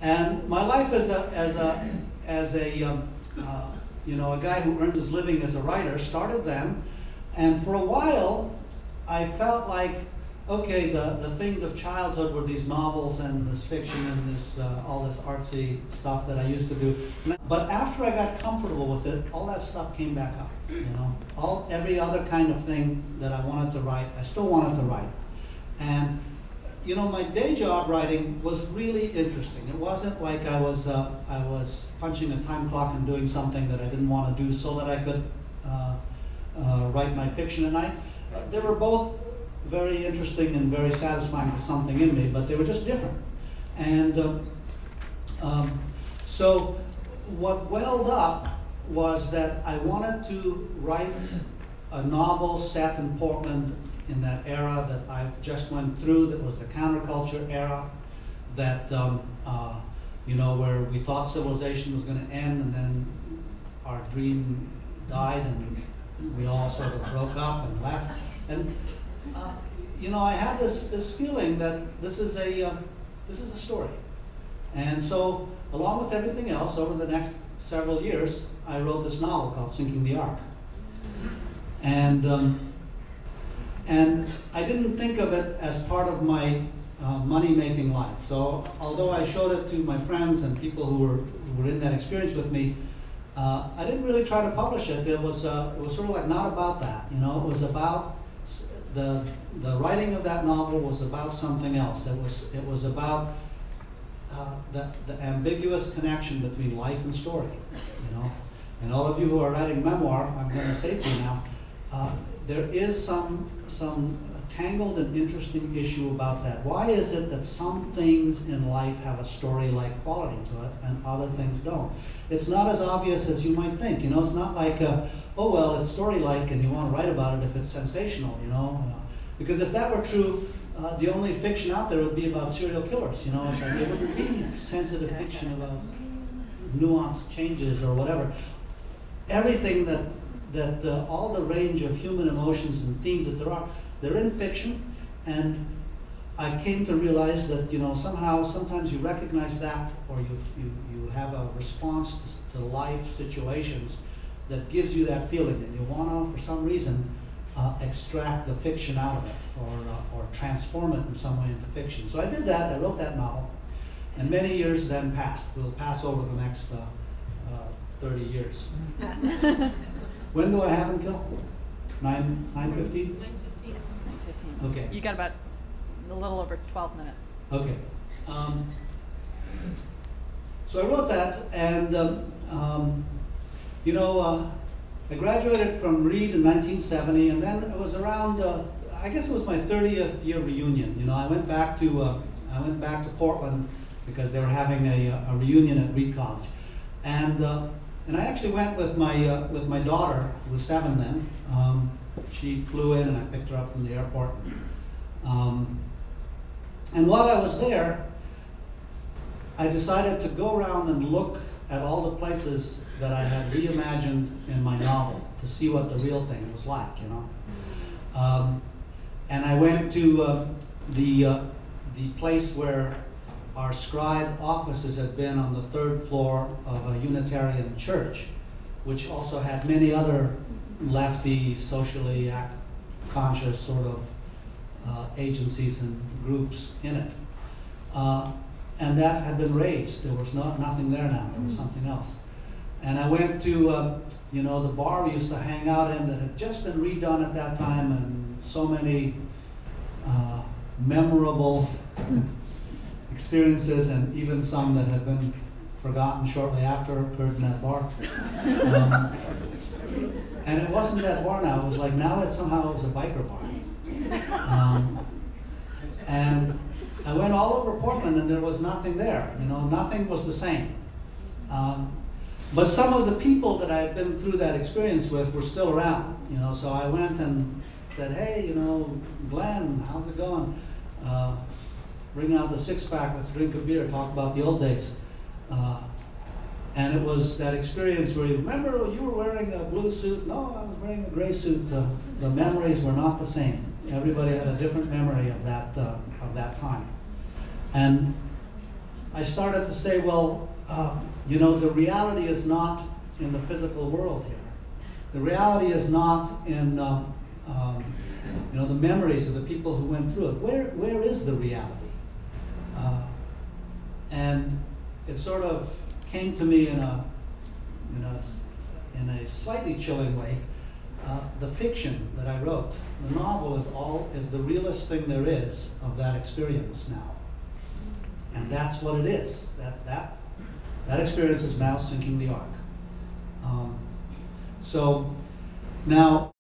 And my life as a you know, a guy who earned his living as a writer started then, and for a while I felt like, okay, the things of childhood were these novels and this fiction and this all this artsy stuff that I used to do. But after I got comfortable with it, all that stuff came back up. You know, every other kind of thing that I wanted to write, I still wanted to write. And you know, my day job writing was really interesting. It wasn't like I was punching a time clock and doing something that I didn't want to do so that I could write my fiction at night. They were both very interesting and very satisfying to something in me, but they were just different. And so what welled up was that I wanted to write a novel set in Portland in that era that I just went through, that was the counterculture era, that you know, where we thought civilization was going to end, and then our dream died, and we all sort of broke up and left. And you know, I had this feeling that this is a story. And so, along with everything else, over the next several years, I wrote this novel called Sinking the Ark. And I didn't think of it as part of my money-making life. So although I showed it to my friends and people who were in that experience with me, I didn't really try to publish it. It was sort of like not about that. You know, it was about the writing of that novel was about something else. It was about the ambiguous connection between life and story. You know, and all of you who are writing memoir, I'm going to say to you now, there is some tangled and interesting issue about that. Why is it that some things in life have a story-like quality to it and other things don't? It's not as obvious as you might think. You know, it's not like, oh well, it's story-like and you want to write about it if it's sensational. You know, because if that were true, the only fiction out there would be about serial killers. You know, it's like there wouldn't be sensitive fiction about nuanced changes or whatever. Everything that all the range of human emotions and themes that there are, they're in fiction, and I came to realize that, you know, somehow, sometimes you recognize that, or you have a response to life situations that gives you that feeling, and you want to, for some reason, extract the fiction out of it, or transform it in some way into fiction. So I did that. I wrote that novel, and many years then passed. We'll pass over the next 30 years. When do I have until? 9:15? 9:15. Okay. You got about a little over 12 minutes. Okay. So I wrote that, and you know, I graduated from Reed in 1970, and then it was around, I guess it was my 30th year reunion. You know, I went back to Portland because they were having a reunion at Reed College, and I actually went with my daughter, who was 7 then. She flew in, and I picked her up from the airport. And while I was there, I decided to go around and look at all the places that I had reimagined in my novel to see what the real thing was like, you know. And I went to the place where our scribe offices had been on the 3rd floor of a Unitarian church, which also had many other lefty, socially conscious sort of agencies and groups in it. And that had been raised. There was nothing there now. There was something else. And I went to, you know, the bar we used to hang out in that had just been redone at that time, and so many memorable experiences, and even some that had been forgotten shortly after occurred in that bar. And it wasn't that bar now. It was like now it somehow was a biker bar. And I went all over Portland, and there was nothing there. You know, nothing was the same. But some of the people that I had been through that experience with were still around. You know, so I went and said, "Hey, you know, Glenn, how's it going? Bring out the 6-pack. Let's drink a beer. Talk about the old days." And it was that experience where you remember you were wearing a blue suit. No, I was wearing a gray suit. The memories were not the same. Everybody had a different memory of that time. And I started to say, well, you know, the reality is not in the physical world here. The reality is not in you know, the memories of the people who went through it. Where is the reality? And it sort of came to me in a slightly chilling way. The fiction that I wrote, the novel is the realest thing there is of that experience now. And that's what it is. That experience is now sinking the ark. So now